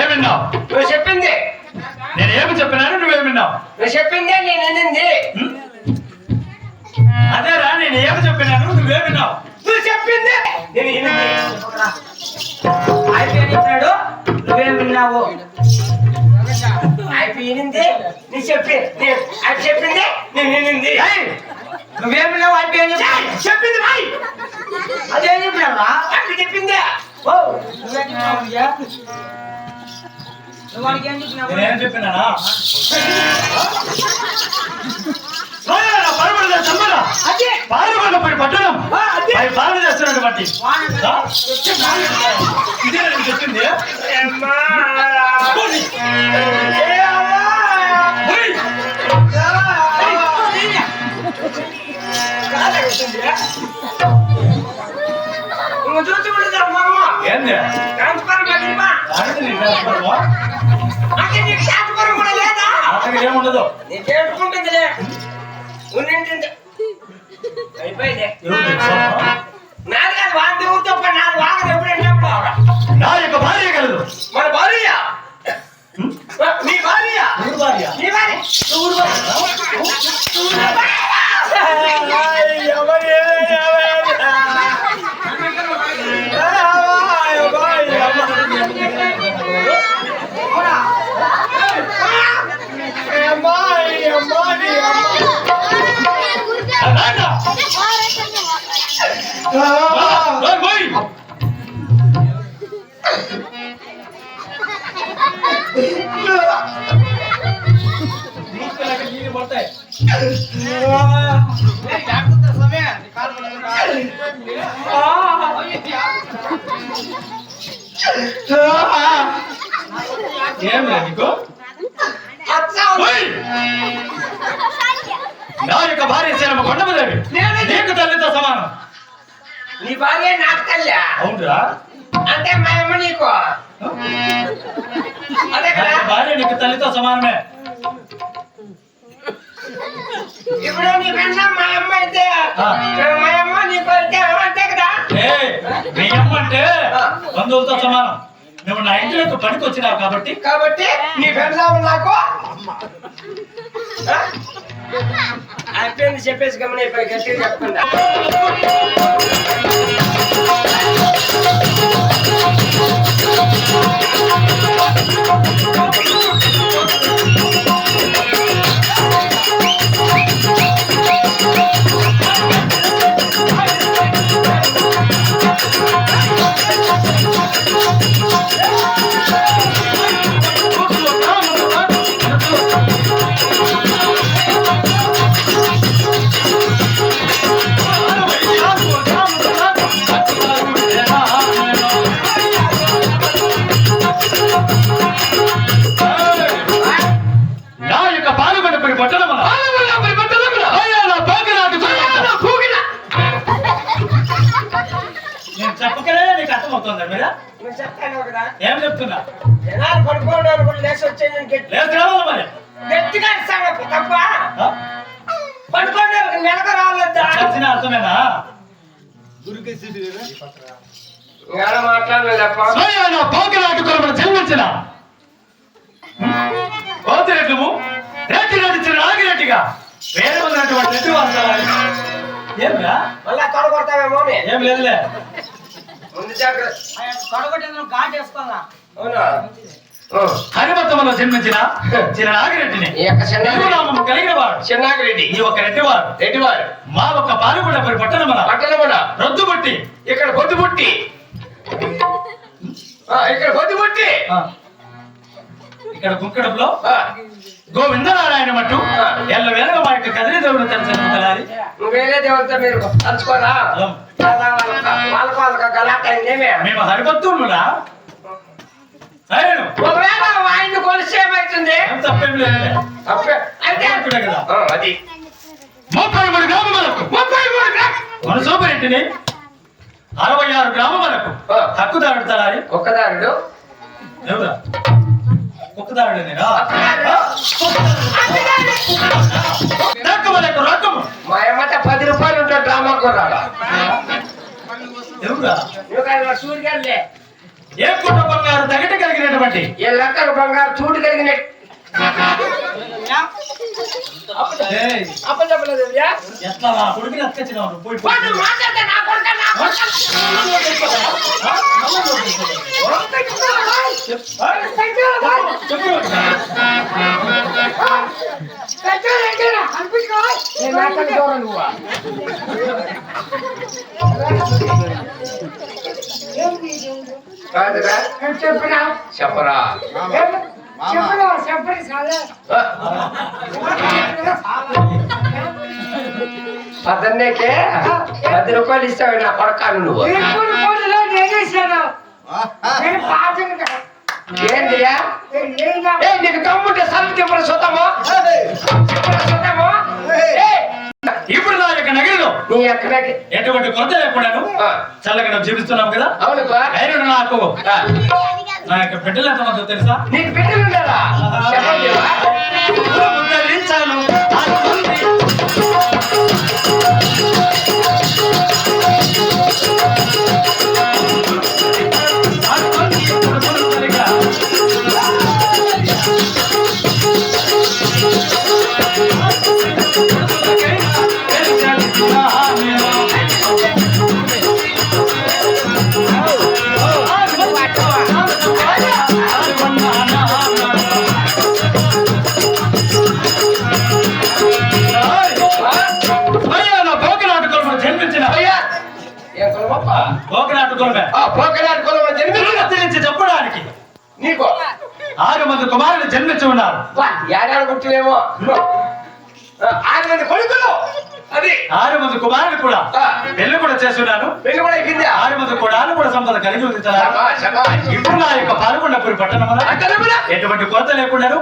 ఏమిన్నావు? నువ్వు చెప్పింది. నేను ఏమి చెప్పినాను, నువ్వేమిన్నావు? నువ్వు చెప్పిందే నేను వినింది. అదేరా, నేను ఏమి చెప్పినాను, నువ్వేమిన్నావు? నువ్వు చెప్పింది నేను వినింది. అయిపోయి చెప్పాడు, నువ్వేం విన్నావు? అయిపోయింది నీ చెప్పి అది చెప్పింది నేను వినింది. నువ్వేం విన్నావు? అయిపోయి చెప్పింది రాయ్. అదేం చెప్పినావా? అక్కడ చెప్పిందే. ఓ నేనేం చెప్పినానా? పట్టణం పాలన చేస్తున్నటువంటి ఇదే నేను చెప్పింది. ఏంది ఏముండదు, నీకేసుకుంటుందిలే. అయిపోయింది. నాది కాదు, వాంతి ఊరితో నాది వాగదు. ఎప్పుడైనా నా యొక్క భార్య కలదు. మన భార్య నీ భార్య భార్య నీ భార్య ఏం నీకు? నా యొక్క భార్య సేనమ్మ కొండమదేవి నీకు తల్లితో సమానం. నీ భార్య నాకు తల్లి. అవునురా, అంటే మా అమ్మ నీకు అదే కదా. భార్య నీకు తల్లితో సమానమే. ఇప్పుడు నీ కన్నా మా అమ్మ అయితే మా అమ్మ నీకు అయితే అంతే కదా. మీ అమ్మ అంటే బంధువులతో సమానం. నువ్వు నా ఇంటిలోకి పనికి వచ్చినావు కాబట్టి కాబట్టి నీ పెళ్ళాము నాకు అయిపోయింది. చెప్పేసి గమని గట్టిగా చెప్పకుండా ఏం చెప్తున్నా? జనాలు పడుకోవడానికి కూడా లేచి వచ్చేది గట్టిగా ఇస్తాను తప్ప పడుకోవడానికి నెలకు రావద్దా? అర్థమేనా? మాట్లాడలేదు జన్మించిన కోతిరెట్లు రెడ్డి నడిచిన రాగిరెడ్డిగా వేరే ఉన్నటువంటి రెడ్డి ఏమిరా మళ్ళా తొడగొడతావేమో. ఏం లేదులే, ముందు జాగ్రత్త. అవునా? హరిమతంలో జన్మించిన చిరనాగిరెడ్డిని కలిగిన వాడు చిన్నాగిరెడ్డి. ఈ ఒక రెడ్డివాడు రెడ్డివాడు మా ఒక పాలుగూడ పట్టణమున రొద్దు పుట్టి ఇక్కడ పొద్దు పుట్టి ఇక్కడ పొద్దు పుట్టి ఇక్కడ కుక్కడంలో గోవిందనారాయణ మట్టు ఎల్ల వేళగా మా యొక్క కదిరి దేవుడు తెలుసు. వేరే దేవుడితో మీరు తలుచుకోరా? వాళ్ళకు గలాట అయిందేమే. మేము హరిభక్తులురా. ఒకవేళ ఆయన్ని కొలిసి ఏమవుతుంది? తప్పేం లేదు. కదా అది 33 గ్రామములకు మన సూపరెడ్డిని 66 గ్రామములకు హక్కుదారుడు తలారి. ఒక్కదారుడు ఎవరా? ఒక్కదారుడు రకము. మా అమ్మట 10 రూపాయలు ఉంటాడు డ్రామా కొన్నాడు. ఎవరా? సూర్యగారులే ఏ కుటుంబం గారు తగటగా ఎటువంటి ఏ లెక్కకు బంగారు చూడు కలిగిన ఏయ్, అప్పుడు చెప్పలేదు ఎట్లా నా కొడుకుని అతికించినావు నువ్వు? పోయి వాడు మాట్లాడితే నా కొడుకా, నా కొడుకా. నేను మాట్లాడి దూరం నువ్వు. కాదురా చెప్పినా చెప్పరా చెప్పండి చాలా పద్దన్నేకే 10 రూపాయలు ఇస్తావు నా కొడకాను నువ్వు ఇప్పుడు కోటిలో నేనేసాను నేను పాటను కదా ఏందిరా ఏ నీకు తమ్ముంటే సర్వ చెప్పరా చూద్దాము ఇప్పుడు నా యొక్క నగరిలో నీ ఎక్కడికి ఎటువంటి కొరత లేకుండాను చల్లగా నువ్వు జీవిస్తున్నావు కదా. అవును ధైర్యం నాకు నా యొక్క బిడ్డలు ఎంతమందో తెలుసా? నీకు బిడ్డలు ఉన్నారా చెప్పండి ఉద్ధరించాను చెప్పడానికి నీకు 6 మంది కుమారులు జన్మించి ఉన్నారు. ఏడాది గుర్తులేమో 6 మంది కొడుకులు అది 6 మంది కుమారులు కూడా పెళ్లి కూడా చేస్తున్నాను. పెళ్లి కూడా అయిపోయింది 6 మంది కుడాలు కూడా సంపద కలిగి ఉంది. ఇప్పుడు నా యొక్క పాల్గొండపూరి పట్టణంలో ఎటువంటి కొరత లేకుండాను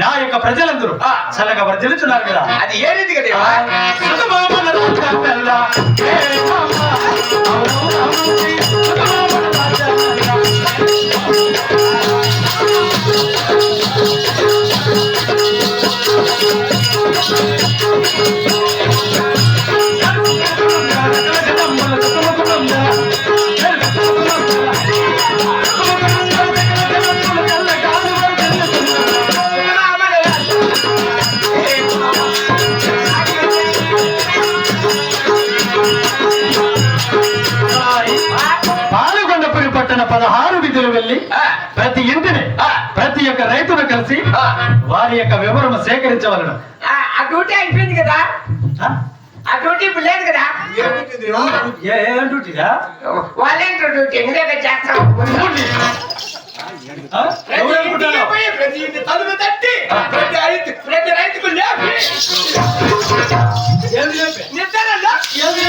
నా యొక్క ప్రజలందరూ చల్లగా వర్ధిల్లుతున్నారు కదా. అది ఏ రీతి కదా పాల్గొండపూరి పట్టణ 16 వీధులు వెళ్ళి ప్రతి ఇంటిని ప్రతి ఒక్క రైతును కలిసి వారి యొక్క వివరణ సేకరించవలను. ఆ డ్యూటీ అయిపోయింది కదా ఆ డ్యూటీ ఇప్పుడు లేదు కదా ఏం డ్యూటీరా? వాళ్ళేంటో డ్యూటీ ఎందుకంటే చేస్తాం ప్రతి ఇంటి తలుపు తట్టి ప్రతి రైతుకు లేపి నిద్ర లేపి అదే